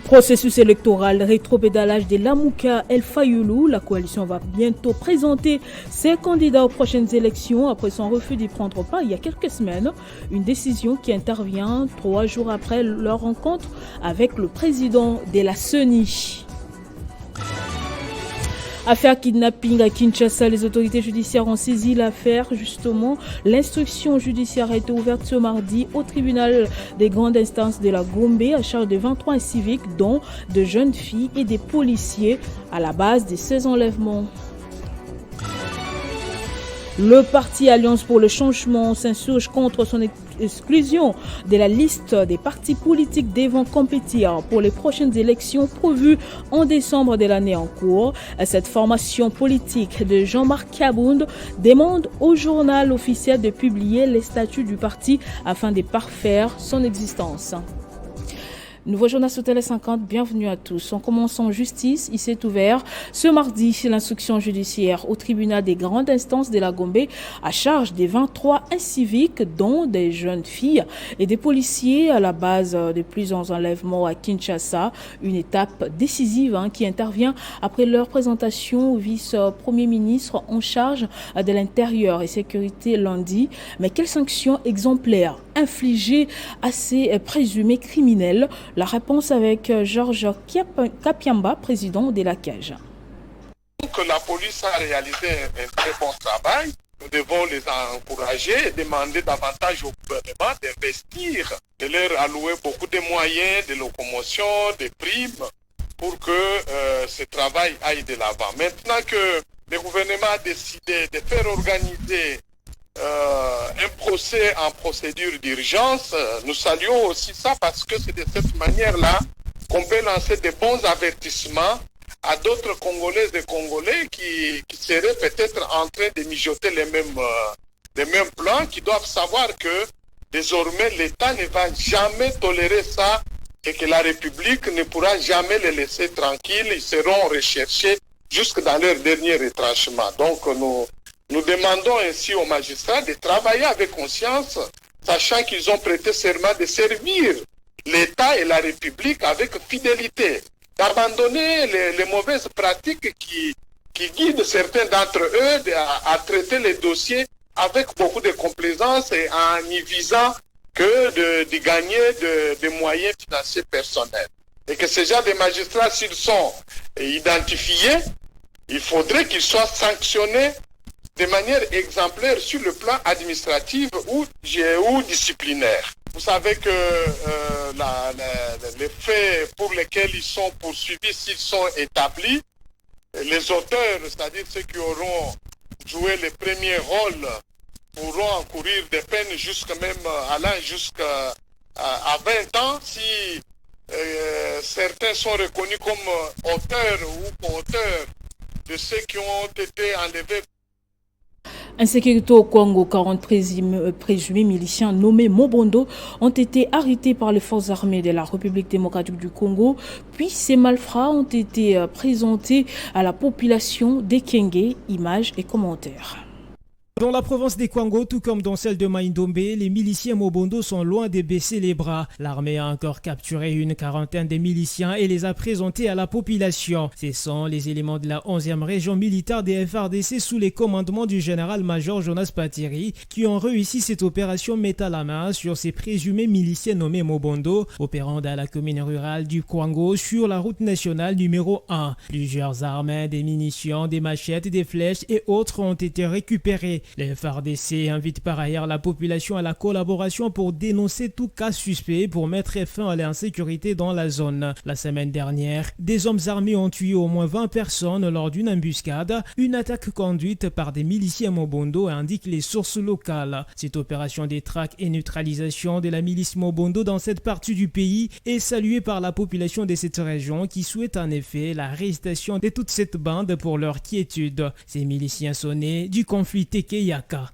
Processus électoral, rétropédalage de Lamouka El Fayoulou. La coalition va bientôt présenter ses candidats aux prochaines élections après son refus d'y prendre part il y a quelques semaines. Une décision qui intervient 3 jours après leur rencontre avec le président de la CENI. Affaire kidnapping à Kinshasa, les autorités judiciaires ont saisi l'affaire. Justement, l'instruction judiciaire a été ouverte ce mardi au tribunal des grandes instances de la Gombe à charge de 23 civiques, dont de jeunes filles et des policiers à la base de ces enlèvements. Le parti Alliance pour le changement s'insurge contre son exclusion de la liste des partis politiques devant compétir pour les prochaines élections prévues en décembre de l'année en cours. Cette formation politique de Jean-Marc Kabound demande au journal officiel de publier les statuts du parti afin de parfaire son existence. Nouveau journal sur Télé 50, bienvenue à tous. On commence en justice. Il s'est ouvert ce mardi l'instruction judiciaire au tribunal des grandes instances de la Gombe à charge des 23 inciviques, dont des jeunes filles et des policiers à la base de plusieurs enlèvements à Kinshasa. Une étape décisive qui intervient après leur présentation au vice-premier ministre en charge de l'Intérieur et Sécurité lundi. Mais quelles sanctions exemplaires infligées à ces présumés criminels? La réponse avec Georges Kapiamba, président de la CAGE. La police a réalisé un très bon travail. Nous devons les encourager et demander davantage au gouvernement d'investir, de leur allouer beaucoup de moyens, de locomotion, de primes, pour que ce travail aille de l'avant. Maintenant que le gouvernement a décidé de faire organiser un procès en procédure d'urgence, nous saluons aussi ça parce que c'est de cette manière-là qu'on peut lancer de bons avertissements à d'autres Congolaises et Congolais qui seraient peut-être en train de mijoter les mêmes plans, qui doivent savoir que désormais l'État ne va jamais tolérer ça et que la République ne pourra jamais les laisser tranquilles. Ils seront recherchés jusque dans leur dernier retranchement. Donc nous demandons ainsi aux magistrats de travailler avec conscience, sachant qu'ils ont prêté serment de servir l'État et la République avec fidélité, d'abandonner les mauvaises pratiques qui guident certains d'entre eux à traiter les dossiers avec beaucoup de complaisance et en y visant que de gagner des moyens financiers personnels. Et que ces gens de magistrats, s'ils sont identifiés, il faudrait qu'ils soient sanctionnés de manière exemplaire sur le plan administratif ou disciplinaire. Vous savez que les faits pour lesquels ils sont poursuivis, s'ils sont établis, les auteurs, c'est-à-dire ceux qui auront joué les premiers rôles, pourront encourir des peines allant jusqu'à 20 ans si certains sont reconnus comme auteurs ou co-auteurs de ceux qui ont été enlevés. Insécurité au Congo, 40 présumés miliciens nommés Mobondo ont été arrêtés par les forces armées de la République démocratique du Congo. Puis ces malfrats ont été présentés à la population d'Ekenge. Images et commentaires. Dans la province des Kwango, tout comme dans celle de Maïndombe, les miliciens Mobondo sont loin de baisser les bras. L'armée a encore capturé une quarantaine de miliciens et les a présentés à la population. Ce sont les éléments de la 11e région militaire des FRDC sous les commandements du général-major Jonas Patiri qui ont réussi cette opération mettant à la main sur ces présumés miliciens nommés Mobondo, opérant dans la commune rurale du Kwango sur la route nationale numéro 1. Plusieurs armes, des munitions, des machettes, des flèches et autres ont été récupérées. Les FARDC invitent par ailleurs la population à la collaboration pour dénoncer tout cas suspect pour mettre fin à l'insécurité dans la zone. La semaine dernière, des hommes armés ont tué au moins 20 personnes lors d'une embuscade, une attaque conduite par des miliciens Mobondo, indiquent les sources locales. Cette opération de traque et neutralisation de la milice Mobondo dans cette partie du pays est saluée par la population de cette région qui souhaite en effet la l'arrestation de toute cette bande pour leur quiétude. Ces miliciens sont nés du conflit Teke Yaka.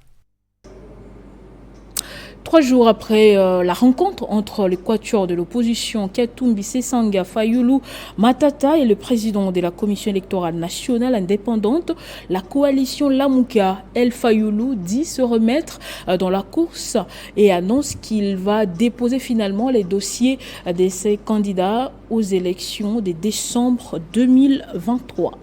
3 jours après la rencontre entre le quatuor de l'opposition Katumbi Sesanga Fayulu Matata et le président de la Commission électorale nationale indépendante, la coalition Lamouka El Fayulu dit se remettre dans la course et annonce qu'il va déposer finalement les dossiers de ses candidats aux élections de décembre 2023.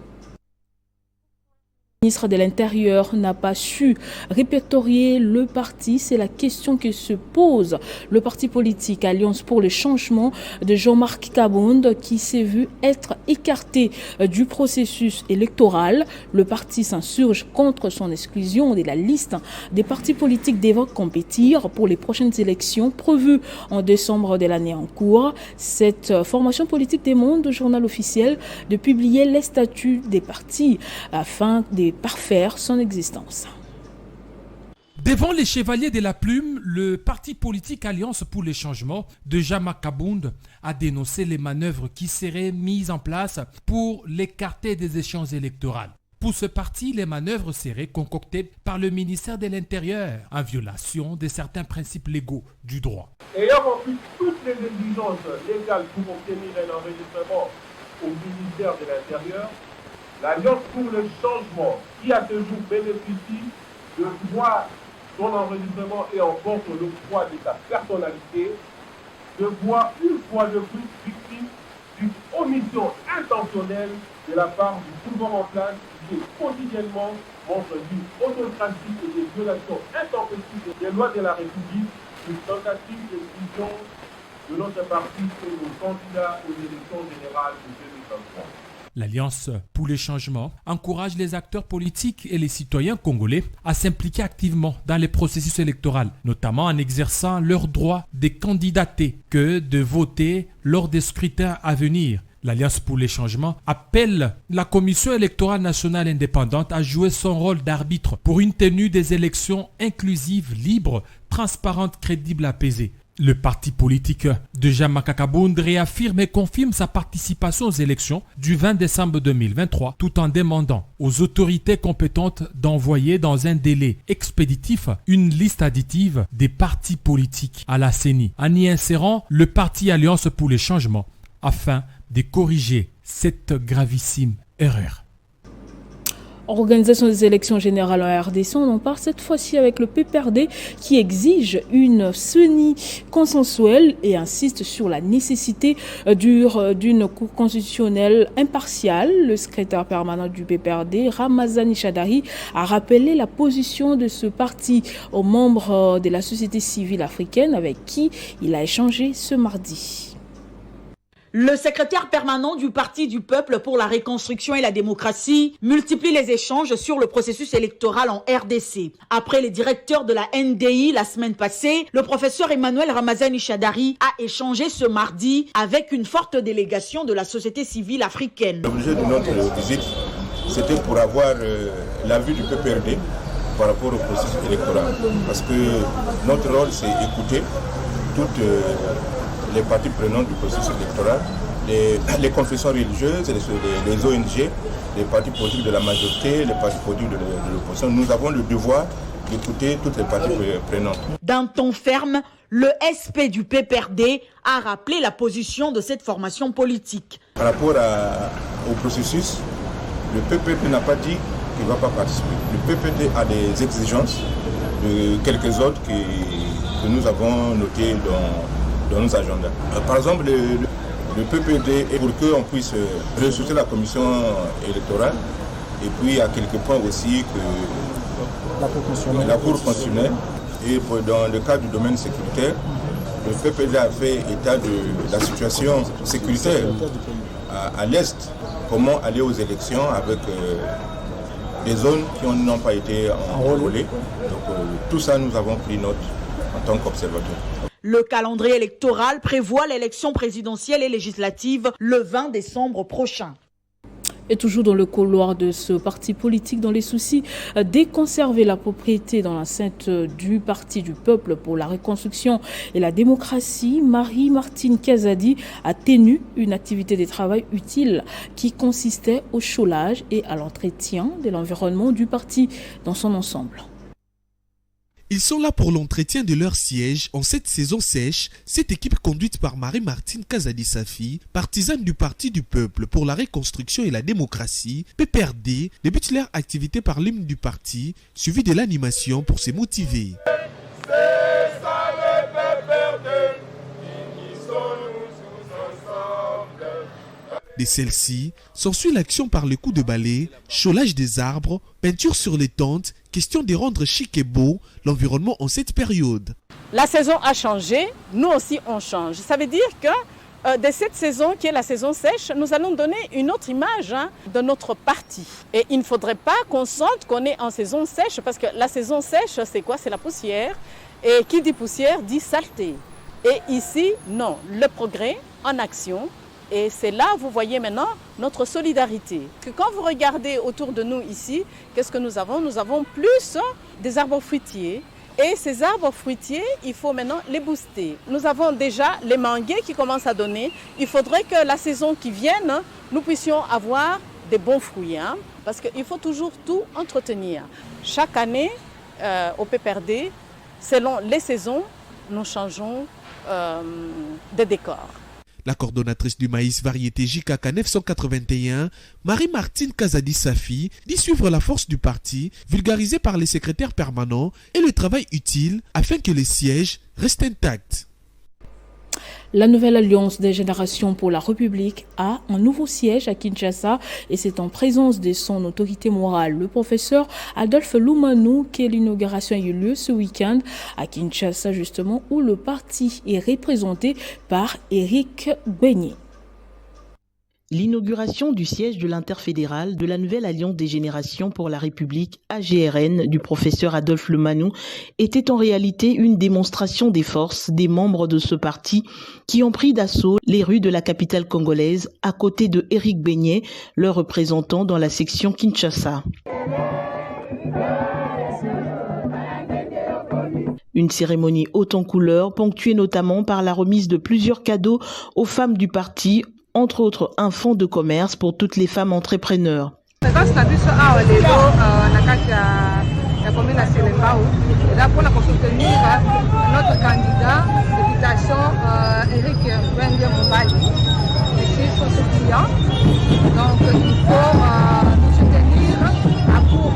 Le ministre de l'Intérieur n'a pas su répertorier le parti. C'est la question que se pose le parti politique Alliance pour le changement de Jean-Marc Kabonde qui s'est vu être écarté du processus électoral. Le parti s'insurge contre son exclusion de la liste des partis politiques devant compétir pour les prochaines élections prévues en décembre de l'année en cours. Cette formation politique demande au journal officiel de publier les statuts des partis afin de parfaire son existence. Devant les chevaliers de la plume, le parti politique Alliance pour les changements de Jean-Marc Kabonde a dénoncé les manœuvres qui seraient mises en place pour l'écarter des échéances électorales. Pour ce parti, les manœuvres seraient concoctées par le ministère de l'Intérieur en violation de certains principes légaux du droit. Ayant rempli toutes les exigences légales pour obtenir un enregistrement au ministère de l'Intérieur, l'Alliance pour le changement, qui à ce jour bénéficie de voir son enregistrement et en porte l'octroi de sa personnalité, de voir une fois de plus victime d'une omission intentionnelle de la part du gouvernement en place qui quotidiennement montre d'une autocratie et des violations intempestives des lois de la République, une tentative d'exclusion de notre parti et nos candidats aux élections générales de 2023. L'Alliance pour les changements encourage les acteurs politiques et les citoyens congolais à s'impliquer activement dans les processus électoraux, notamment en exerçant leur droit de candidater que de voter lors des scrutins à venir. L'Alliance pour les changements appelle la Commission électorale nationale indépendante à jouer son rôle d'arbitre pour une tenue des élections inclusives, libres, transparentes, crédibles, apaisées. Le parti politique de Jean-Marc Kabonde réaffirme et confirme sa participation aux élections du 20 décembre 2023 tout en demandant aux autorités compétentes d'envoyer dans un délai expéditif une liste additive des partis politiques à la CENI en y insérant le parti Alliance pour les changements afin de corriger cette gravissime erreur. Organisation des élections générales en RDC, on en parle cette fois-ci avec le PPRD qui exige une CENI consensuelle et insiste sur la nécessité d'une cour constitutionnelle impartiale. Le secrétaire permanent du PPRD, Ramazani Chadari, a rappelé la position de ce parti aux membres de la société civile africaine avec qui il a échangé ce mardi. Le secrétaire permanent du Parti du Peuple pour la Reconstruction et la Démocratie multiplie les échanges sur le processus électoral en RDC. Après les directeurs de la NDI la semaine passée, le professeur Emmanuel Ramazani Chadari a échangé ce mardi avec une forte délégation de la société civile africaine. L'objet de notre visite, c'était pour avoir l'avis du PPRD par rapport au processus électoral. Parce que notre rôle, c'est écouter toutes les parties prenantes du processus électoral, les confessions religieuses, les ONG, les partis politiques de la majorité, les partis politiques de l'opposition. Nous avons le devoir d'écouter toutes les parties prenantes. D'un ton ferme, le SP du PPRD a rappelé la position de cette formation politique. Par rapport au processus, le PPRD n'a pas dit qu'il ne va pas participer. Le PPRD a des exigences de quelques autres que nous avons notées dans nos agendas. Par exemple, le PPD est pour qu'on puisse ressusciter la commission électorale et puis à quelques points aussi que la Cour constitutionnelle et dans le cadre du domaine sécuritaire, le PPD a fait état de la situation sécuritaire à l'Est, comment aller aux élections avec des zones qui n'ont pas été enrôlées. Donc tout ça, nous avons pris note en tant qu'observateurs. Le calendrier électoral prévoit l'élection présidentielle et législative le 20 décembre prochain. Et toujours dans le couloir de ce parti politique, dans les soucis de conserver la propriété dans l'enceinte du Parti du Peuple pour la Reconstruction et la Démocratie, Marie-Martine Kazadi a tenu une activité de travail utile qui consistait au chaulage et à l'entretien de l'environnement du parti dans son ensemble. Ils sont là pour l'entretien de leur siège en cette saison sèche. Cette équipe conduite par Marie-Martine Kazadi Safi, partisane du Parti du Peuple pour la Reconstruction et la Démocratie, PPRD, débute leur activité par l'hymne du parti, suivi de l'animation pour se motiver. De celle-ci, s'ensuit l'action par le coup de balai, chaulage des arbres, peinture sur les tentes, question de rendre chic et beau l'environnement en cette période. La saison a changé, nous aussi on change. Ça veut dire que de cette saison qui est la saison sèche, nous allons donner une autre image de notre parti. Et il ne faudrait pas qu'on sente qu'on est en saison sèche, parce que la saison sèche, c'est quoi? C'est la poussière. Et qui dit poussière dit saleté. Et ici, non, le progrès en action. Et c'est là, vous voyez maintenant, notre solidarité. Que quand vous regardez autour de nous ici, qu'est-ce que nous avons? Nous avons plus des arbres fruitiers. Et ces arbres fruitiers, il faut maintenant les booster. Nous avons déjà les manguiers qui commencent à donner. Il faudrait que la saison qui vienne, nous puissions avoir des bons fruits. Parce qu'il faut toujours tout entretenir. Chaque année, au PPRD, selon les saisons, nous changeons de décor. La coordonnatrice du maïs variété JKK 981, Marie-Martine Kazadi Safi, dit suivre la force du parti, vulgarisée par les secrétaires permanents et le travail utile afin que les sièges restent intacts. La nouvelle Alliance des générations pour la République a un nouveau siège à Kinshasa et c'est en présence de son autorité morale, le professeur Adolphe Lumanou, que l'inauguration a eu lieu ce week-end à Kinshasa justement, où le parti est représenté par Éric Beignet. L'inauguration du siège de l'interfédéral de la nouvelle Alliance des générations pour la République AGRN du professeur Adolphe Lumanou était en réalité une démonstration des forces des membres de ce parti qui ont pris d'assaut les rues de la capitale congolaise à côté de Éric Beignet, leur représentant dans la section Kinshasa. Une cérémonie haute en couleurs, ponctuée notamment par la remise de plusieurs cadeaux aux femmes du parti, entre autres un fonds de commerce pour toutes les femmes entrepreneurs. Notre candidat, députation Éric Beignet, ici sur ce client. Donc il faut nous soutenir pour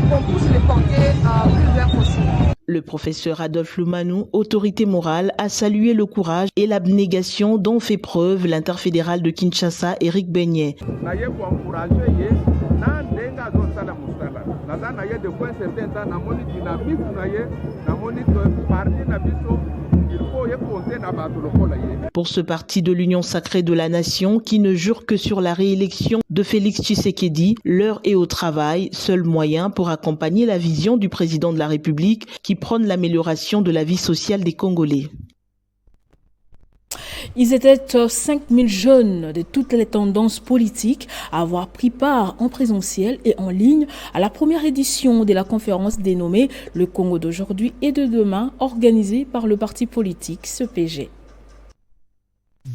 qu'on puisse les porter plus loin possible. Le professeur Adolphe Lumanou, autorité morale, a salué le courage et l'abnégation dont fait preuve l'interfédéral de Kinshasa, Éric Beignet. Pour ce parti de l'Union sacrée de la nation qui ne jure que sur la réélection de Félix Tshisekedi, l'heure est au travail, seul moyen pour accompagner la vision du président de la République qui prône l'amélioration de la vie sociale des Congolais. Ils étaient 5000 jeunes de toutes les tendances politiques à avoir pris part en présentiel et en ligne à la première édition de la conférence dénommée Le Congo d'aujourd'hui et de demain, organisée par le parti politique CPG.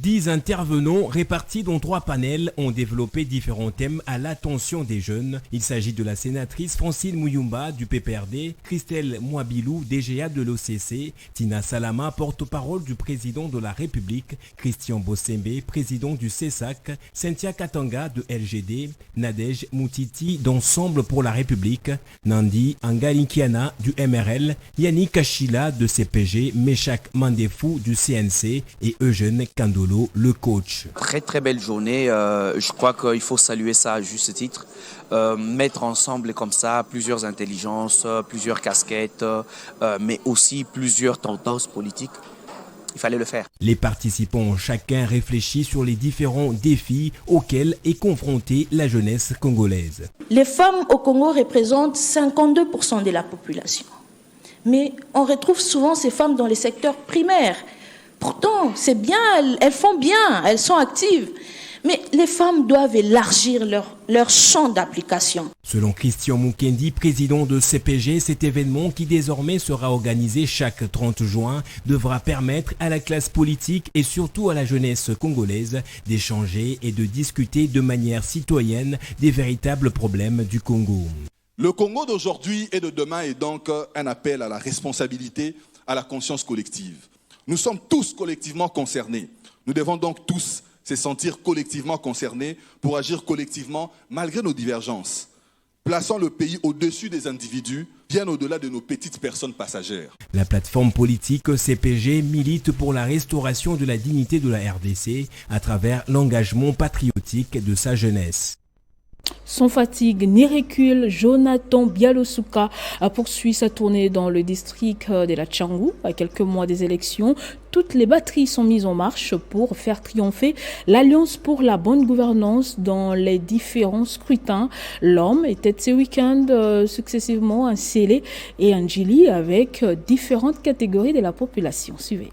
10 intervenants répartis dans 3 panels ont développé différents thèmes à l'attention des jeunes. Il s'agit de la sénatrice Francine Mouyumba du PPRD, Christelle Mouabilou, DGA de l'OCC, Tina Salama, porte-parole du président de la République, Christian Bossembe, président du CESAC, Cynthia Katanga de LGD, Nadège Moutiti d'Ensemble pour la République, Nandi Angalikiana du MRL, Yannick Kachila de CPG, Meshak Mandefou du CNC et Eugène Kandolo, le coach. Très belle journée, je crois qu'il faut saluer ça à juste titre. Mettre ensemble comme ça plusieurs intelligences, plusieurs casquettes, mais aussi plusieurs tendances politiques. Il fallait le faire. Les participants ont chacun réfléchi sur les différents défis auxquels est confrontée la jeunesse congolaise. Les femmes au Congo représentent 52% de la population. Mais on retrouve souvent ces femmes dans les secteurs primaires. Pourtant, c'est bien, elles font bien, elles sont actives. Mais les femmes doivent élargir leur champ d'application. Selon Christian Mukendi, président de CPG, cet événement qui désormais sera organisé chaque 30 juin devra permettre à la classe politique et surtout à la jeunesse congolaise d'échanger et de discuter de manière citoyenne des véritables problèmes du Congo. Le Congo d'aujourd'hui et de demain est donc un appel à la responsabilité, à la conscience collective. Nous sommes tous collectivement concernés. Nous devons donc tous se sentir collectivement concernés pour agir collectivement malgré nos divergences, plaçant le pays au-dessus des individus, bien au-delà de nos petites personnes passagères. La plateforme politique CPG milite pour la restauration de la dignité de la RDC à travers l'engagement patriotique de sa jeunesse. Sans fatigue ni recul, Jonathan Bialosuka poursuit sa tournée dans le district de la Tchangou. À quelques mois des élections, toutes les batteries sont mises en marche pour faire triompher l'Alliance pour la bonne gouvernance dans les différents scrutins. L'homme était ce week-end successivement un Sélé et un Djili avec différentes catégories de la population. Suivez.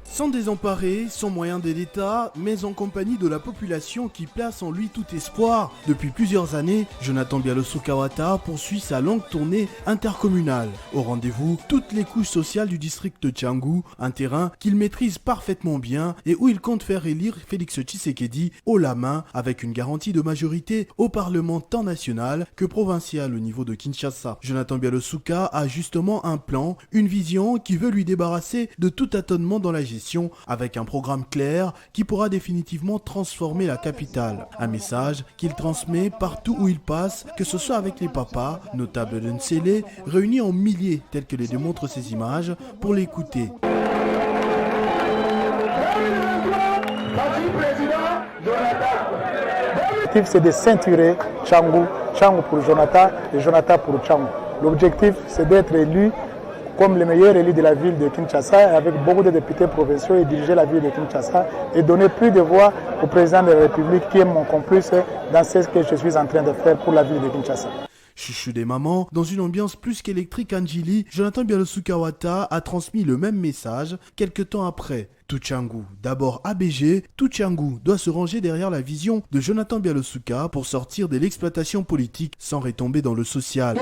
Sans désemparé, sans moyen de l'État, mais en compagnie de la population qui place en lui tout espoir. Depuis plusieurs années, Jonathan Bialosuka poursuit sa longue tournée intercommunale. Au rendez-vous, toutes les couches sociales du district de Tchangou, un terrain qu'il maîtrise parfaitement bien et où il compte faire élire Félix Tshisekedi haut la main avec une garantie de majorité au Parlement tant national que provincial au niveau de Kinshasa. Jonathan Bialosuka a justement un plan, une vision qui veut lui débarrasser de tout tâtonnement dans la gestion avec un programme clair qui pourra définitivement transformer la capitale. Un message qu'il transmet partout où il passe, que ce soit avec les papas, notables de Nsélé, réunis en milliers tels que les démontrent ces images, pour l'écouter. L'objectif c'est de ceinturer Tchangou, Tchangou pour Jonathan et Jonathan pour Tchangou. L'objectif c'est d'être élu comme le meilleur élu de la ville de Kinshasa, avec beaucoup de députés provinciaux et diriger la ville de Kinshasa et donner plus de voix au président de la République qui est mon complice dans ce que je suis en train de faire pour la ville de Kinshasa. Chouchou des mamans, dans une ambiance plus qu'électrique à Ndjili, Jonathan Bialosuka a transmis le même message quelques temps après. Tout Tchangou, d'abord ABG, tout Tchangou doit se ranger derrière la vision de Jonathan Bialosuka pour sortir de l'exploitation politique sans retomber dans le social.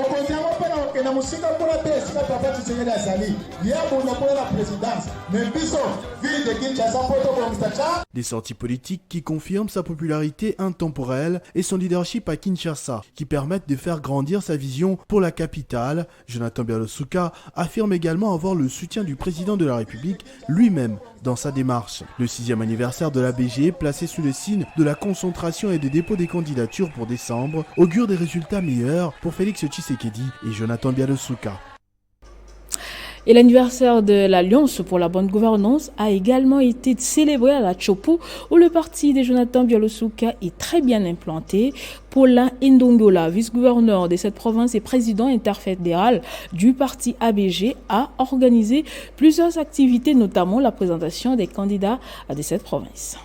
Des sorties politiques qui confirment sa popularité intemporelle et son leadership à Kinshasa, qui permettent de faire grandir sa vision pour la capitale. Jonathan Bialosuka affirme également avoir le soutien du président de la République lui-même dans sa démarche. Le 6e anniversaire de l'ABG, placé sous le signe de la concentration et des dépôts des candidatures pour décembre, augure des résultats meilleurs pour Félix Tshisekedi et Jonathan Bialosuka. Et l'anniversaire de l'Alliance pour la bonne gouvernance a également été célébré à la Tchopo, où le parti de Jonathan Bialosuka est très bien implanté. Paulin Ndongola, vice-gouverneur de cette province et président interfédéral du parti ABG, a organisé plusieurs activités, notamment la présentation des candidats de cette province.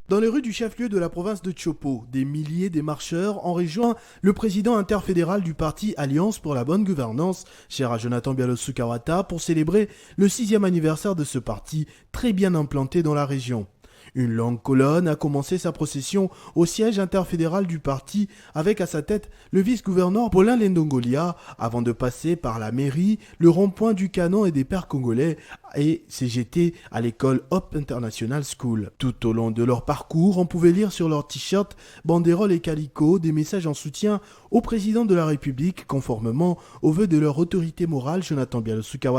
Dans les rues du chef-lieu de la province de Tchopo, des milliers de marcheurs ont rejoint le président interfédéral du parti Alliance pour la bonne gouvernance, cher à Jonathan Bialosuka, pour célébrer le 6e anniversaire de ce parti très bien implanté dans la région. Une longue colonne a commencé sa procession au siège interfédéral du parti avec à sa tête le vice-gouverneur Paulin Ndongola avant de passer par la mairie, le rond-point du Canon et des Pères congolais et CGT à l'école Hope International School. Tout au long de leur parcours, on pouvait lire sur leurs t-shirts, banderoles et calicots des messages en soutien au président de la République conformément aux vœux de leur autorité morale Jonathan Bialosuka.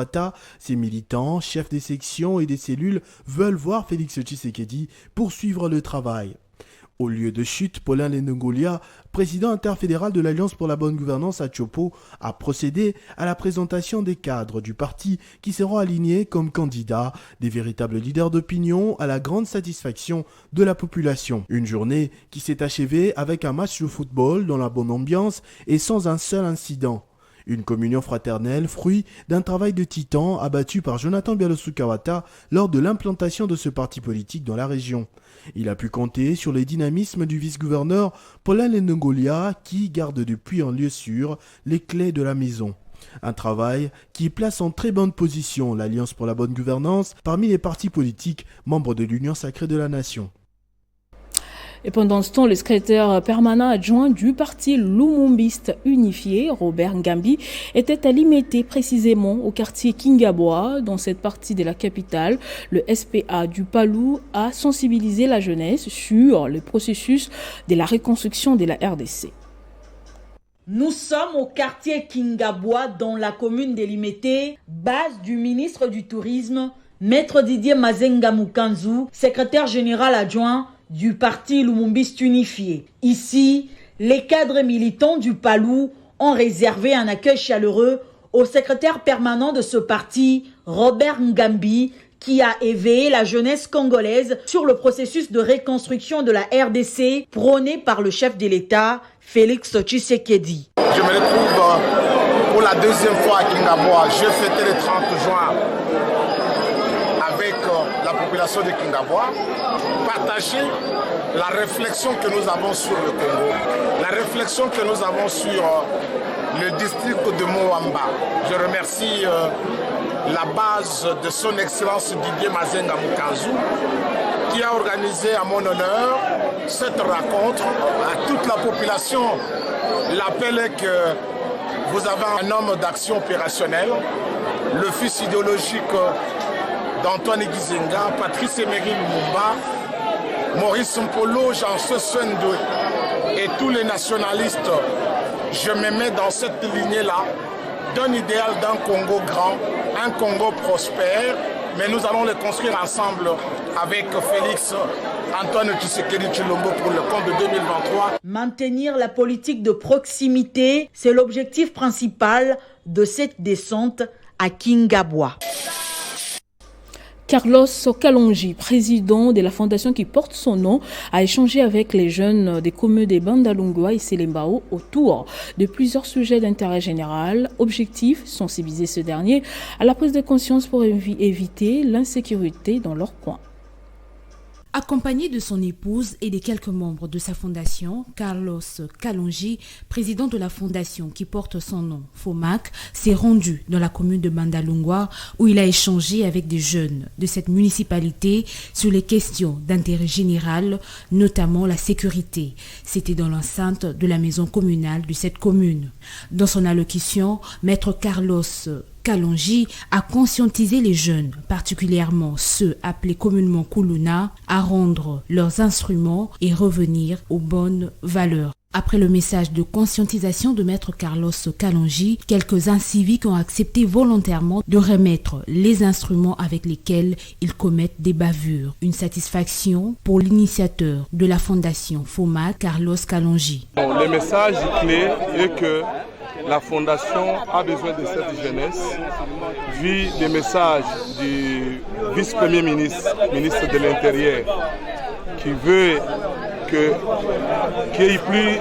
Ses militants, chefs des sections et des cellules veulent voir Félix Tshisekedi poursuivre le travail. Au lieu de chute, Paulin Ndongola, président interfédéral de l'Alliance pour la bonne gouvernance à Tchopo, a procédé à la présentation des cadres du parti qui seront alignés comme candidats, des véritables leaders d'opinion à la grande satisfaction de la population. Une journée qui s'est achevée avec un match de football dans la bonne ambiance et sans un seul incident. Une communion fraternelle, fruit d'un travail de titan abattu par Jonathan Bialosuka lors de l'implantation de ce parti politique dans la région. Il a pu compter sur les dynamismes du vice-gouverneur Paulin Ndongola qui garde depuis en lieu sûr les clés de la maison. Un travail qui place en très bonne position l'Alliance pour la bonne gouvernance parmi les partis politiques membres de l'Union sacrée de la nation. Et pendant ce temps, le secrétaire permanent adjoint du parti Lumumbiste unifié, Robert Ngambi, était à Limete, précisément au quartier Kingaboa, dans cette partie de la capitale. Le SPA du Palou a sensibilisé la jeunesse sur le processus de la reconstruction de la RDC. Nous sommes au quartier Kingabwa, dans la commune délimitée, base du ministre du Tourisme, Maître Didier Mazenga Mukanzu, secrétaire général adjoint du parti Lumumbiste Unifié. Ici, les cadres militants du Palou ont réservé un accueil chaleureux au secrétaire permanent de ce parti, Robert Ngambi, qui a éveillé la jeunesse congolaise sur le processus de reconstruction de la RDC prôné par le chef de l'État, Félix Tshisekedi. Je me retrouve pour la deuxième fois à Kingabwa. Je fêtais le 30 juin avec la population de Kingabwa, partager la réflexion que nous avons sur le Congo, la réflexion que nous avons sur le district de Moamba. Je remercie la base de son excellence Didier Mazenga Mukanzu qui a organisé à mon honneur cette rencontre à toute la population. L'appel est que vous avez un homme d'action opérationnelle, le fils idéologique d'Antoine Gizenga, Patrice Emery Lumumba, Maurice Mpolo, Jean Seswende et tous les nationalistes. Je me mets dans cette lignée-là d'un idéal d'un Congo grand, un Congo prospère, mais nous allons le construire ensemble avec Félix Antoine Tshisekedi Tshilombo pour le compte de 2023. Maintenir la politique de proximité, c'est l'objectif principal de cette descente à Kingabwa. Carlos Kalonji, président de la fondation qui porte son nom, a échangé avec les jeunes des communes de Bandalungwa et Selembao autour de plusieurs sujets d'intérêt général. Objectif, sensibiliser ce dernier à la prise de conscience pour éviter l'insécurité dans leur coin. Accompagné de son épouse et de quelques membres de sa fondation, Carlos Kalonji, président de la fondation qui porte son nom, FOMAC, s'est rendu dans la commune de Bandalungwa où il a échangé avec des jeunes de cette municipalité sur les questions d'intérêt général, notamment la sécurité. C'était dans l'enceinte de la maison communale de cette commune. Dans son allocution, Maître Carlos Kalonji a conscientisé les jeunes, particulièrement ceux appelés communément Kuluna, à rendre leurs instruments et revenir aux bonnes valeurs. Après le message de conscientisation de Maître Carlos Kalonji, quelques inciviques ont accepté volontairement de remettre les instruments avec lesquels ils commettent des bavures. Une satisfaction pour l'initiateur de la fondation FOMAC, Carlos Kalonji. Le message clé est que la fondation a besoin de cette jeunesse, vu des messages du vice-premier ministre, ministre de l'Intérieur, qui veut qu'il n'y ait plus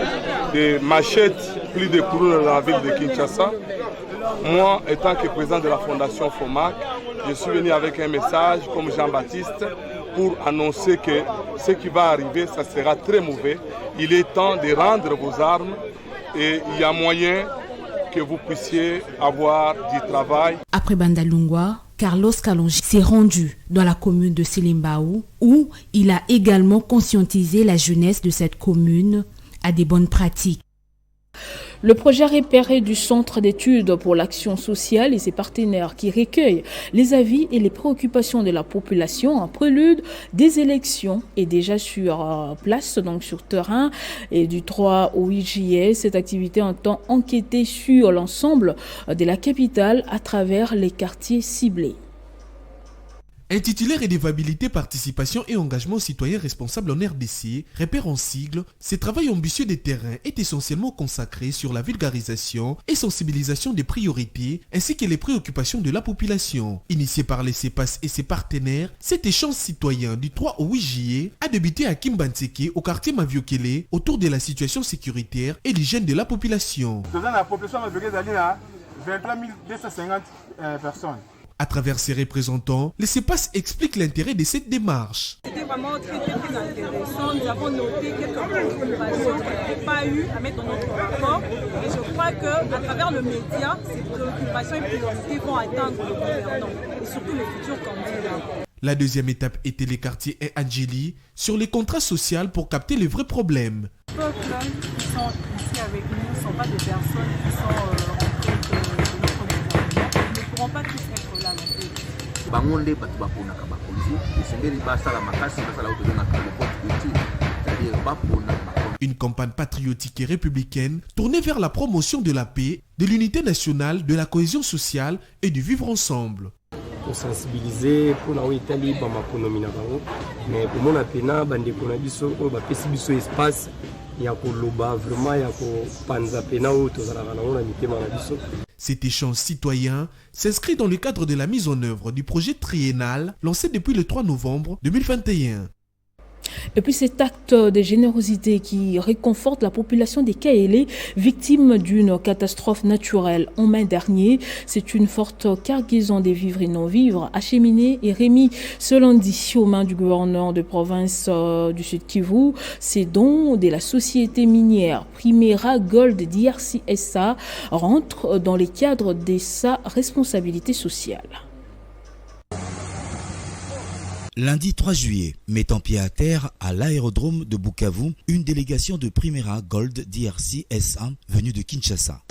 de machettes, plus de couronnes dans la ville de Kinshasa. Moi, étant que président de la fondation FOMAC, je suis venu avec un message comme Jean-Baptiste pour annoncer que ce qui va arriver, ça sera très mauvais. Il est temps de rendre vos armes et il y a moyen que vous puissiez avoir du travail. Après Bandalungwa, Carlos Kalonji s'est rendu dans la commune de Selembao où il a également conscientisé la jeunesse de cette commune à des bonnes pratiques. Le projet repéré du Centre d'études pour l'action sociale et ses partenaires qui recueillent les avis et les préoccupations de la population en prélude des élections est déjà sur place, donc sur terrain. Et du 3 au 8 juillet, cette activité entend enquêter sur l'ensemble de la capitale à travers les quartiers ciblés. Intitulé Redevabilité, participation et engagement citoyen responsable en RDC, repère en sigle, ce travail ambitieux de terrain est essentiellement consacré sur la vulgarisation et sensibilisation des priorités ainsi que les préoccupations de la population. Initié par les CEPAS et ses partenaires, cet échange citoyen du 3 au 8 juillet a débuté à Kimbanseke, au quartier Maviokele, autour de la situation sécuritaire et l'hygiène de la population. La population a 23 250 personnes. À travers ses représentants, les CEPAS expliquent l'intérêt de cette démarche. C'était vraiment très intéressant. Nous avons noté quelques préoccupations qu'on n'avait pas eu à mettre dans notre rapport. Et je crois qu'à travers le média, ces préoccupations et priorités vont atteindre le gouvernement et surtout les futurs candidats. La deuxième étape était les quartiers Angeli sur les contrats sociaux pour capter les vrais problèmes. Les peuples qui sont ici avec nous ne sont pas des personnes qui sont en tête de notre gouvernement. Ils ne pourront pas tous être là non plus. Bangonde batu baponaka bakonzi esengeli basala makasi basala otozo na vote utile c'est-à-dire bapona bakonzi Une campagne patriotique et républicaine tournée vers la promotion de la paix, de l'unité nationale, de la cohésion sociale et du vivre ensemble. Pour sensibiliser pour la Italie mais pour mon apena bande biso ba pesi biso espace ya ko loba vraiment ya ko panza pena o to zala na mitema na biso. Cet échange citoyen s'inscrit dans le cadre de la mise en œuvre du projet triennal lancé depuis le 3 novembre 2021. Et puis cet acte de générosité qui réconforte la population des Kaélé, victime d'une catastrophe naturelle en mai dernier, c'est une forte cargaison des vivres et non-vivres acheminés et remis ce lundi aux mains du gouverneur de province du Sud Kivu. Ces dons de la société minière Primera Gold DRC SA rentrent dans les cadres de sa responsabilité sociale. Lundi 3 juillet, mettant pied à terre à l'aérodrome de Bukavu, une délégation de Primera Gold DRC SA venue de Kinshasa.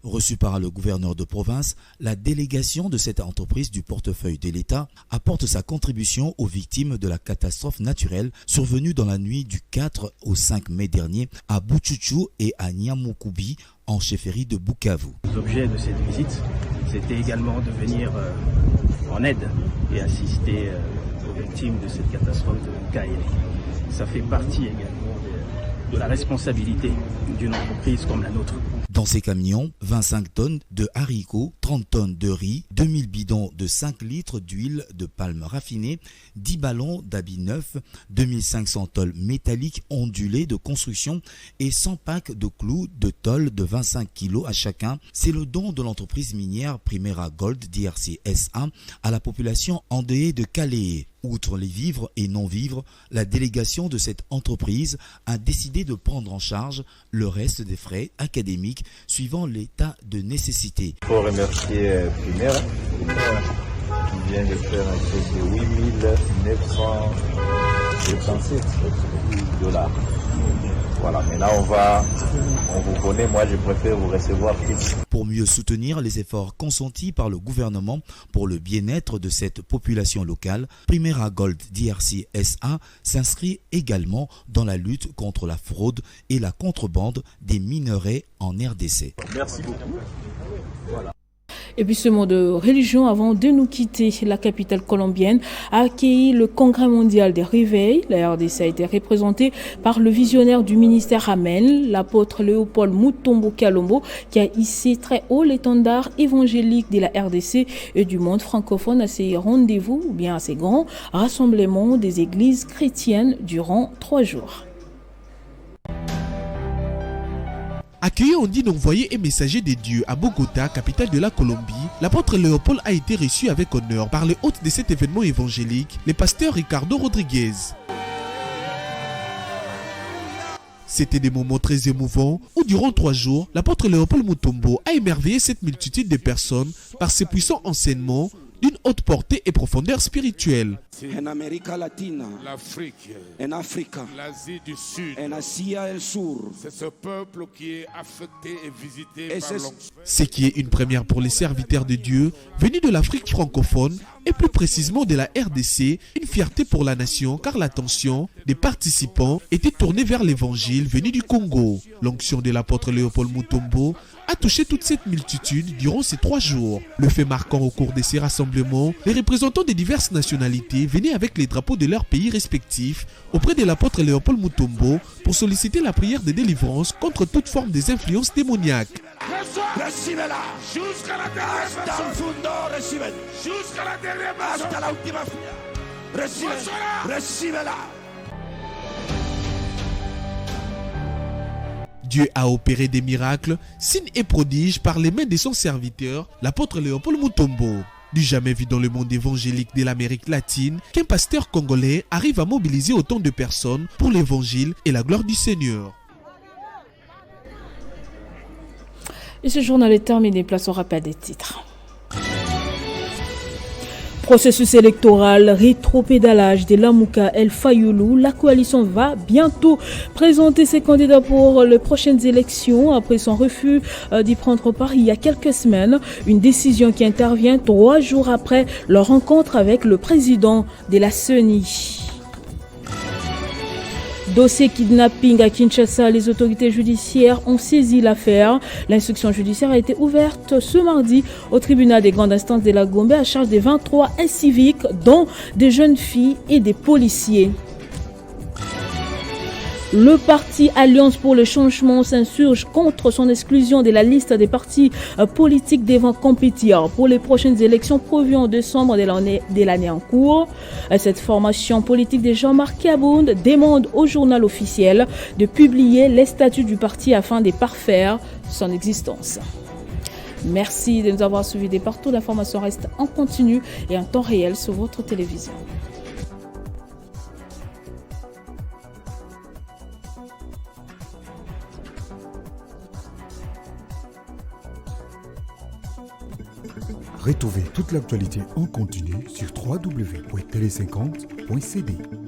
Reçue par le gouverneur de province, la délégation de cette entreprise du portefeuille de l'État apporte sa contribution aux victimes de la catastrophe naturelle survenue dans la nuit du 4 au 5 mai dernier à Buchuchu et à Nyamukubi en chefferie de Bukavu. L'objet de cette visite, c'était également de venir en aide et assister aux victimes de cette catastrophe de Kaélé. Ça fait partie également de la responsabilité d'une entreprise comme la nôtre. Dans ces camions, 25 tonnes de haricots, 30 tonnes de riz, 2000 bidons de 5 litres d'huile de palme raffinée, 10 ballons d'habits neufs, 2500 tôles métalliques ondulées de construction et 100 packs de clous de tôles de 25 kg à chacun. C'est le don de l'entreprise minière Primera Gold DRC SA à la population endeuillée de Calais. Outre les vivres et non-vivres, la délégation de cette entreprise a décidé de prendre en charge le reste des frais académiques suivant l'état de nécessité. Il faut remercier Primera qui vient de faire un chèque de 8 957 $. Voilà, mais là on vous connaît, moi je préfère vous recevoir plus. Pour mieux soutenir les efforts consentis par le gouvernement pour le bien-être de cette population locale, Primera Gold DRC SA s'inscrit également dans la lutte contre la fraude et la contrebande des minerais en RDC. Merci beaucoup. Voilà. Et puis ce mot de religion, avant de nous quitter, la capitale colombienne a accueilli le Congrès mondial des réveils. La RDC a été représentée par le visionnaire du ministère Amen, l'apôtre Léopold Mutombo Kalombo, qui a hissé très haut l'étendard évangélique de la RDC et du monde francophone à ces rendez-vous, ou bien à ces grands rassemblements des églises chrétiennes durant 3 jours. Accueilli en digne envoyé et messager des dieux à Bogota, capitale de la Colombie, l'apôtre Léopold a été reçu avec honneur par les hôtes de cet événement évangélique, le pasteur Ricardo Rodriguez. C'était des moments très émouvants où durant 3 jours, l'apôtre Léopold Mutombo a émerveillé cette multitude de personnes par ses puissants enseignements d'une haute portée et profondeur spirituelle. En Amérique latine, l'Afrique, en Afrique, l'Asie du Sud, en Asie et Sur. C'est ce peuple qui est affecté et visité par l'onction. Ce qui est une première pour les serviteurs de Dieu venus de l'Afrique francophone et plus précisément de la RDC, une fierté pour la nation car l'attention des participants était tournée vers l'évangile venu du Congo. L'onction de l'apôtre Léopold Mutombo a touché toute cette multitude durant ces 3 jours. Le fait marquant au cours de ces rassemblements, les représentants des diverses nationalités venaient avec les drapeaux de leurs pays respectifs auprès de l'apôtre Léopold Mutombo pour solliciter la prière de délivrance contre toute forme des influences démoniaques. Recibela jusqu'à la dernière jusqu'à la dernière hasta la última recibela. Dieu a opéré des miracles, signes et prodiges par les mains de son serviteur, l'apôtre Léopold Mutombo. Du jamais vu dans le monde évangélique de l'Amérique latine qu'un pasteur congolais arrive à mobiliser autant de personnes pour l'évangile et la gloire du Seigneur. Et ce journal est terminé, place au rappel des titres. Processus électoral, rétropédalage de Lamouka El Fayoulou, la coalition va bientôt présenter ses candidats pour les prochaines élections après son refus d'y prendre part il y a quelques semaines. Une décision qui intervient 3 jours après leur rencontre avec le président de la CENI. Dossier kidnapping à Kinshasa, les autorités judiciaires ont saisi l'affaire. L'instruction judiciaire a été ouverte ce mardi au tribunal des grandes instances de la Gombe à charge des 23 inciviques, dont des jeunes filles et des policiers. Le parti Alliance pour le changement s'insurge contre son exclusion de la liste des partis politiques devant compétir pour les prochaines élections prévues en décembre de l'année en cours. Cette formation politique de Jean-Marc Kabound demande au journal officiel de publier les statuts du parti afin de parfaire son existence. Merci de nous avoir suivis de partout. L'information reste en continu et en temps réel sur votre télévision. Retrouvez toute l'actualité en continu sur www.tele50.cd.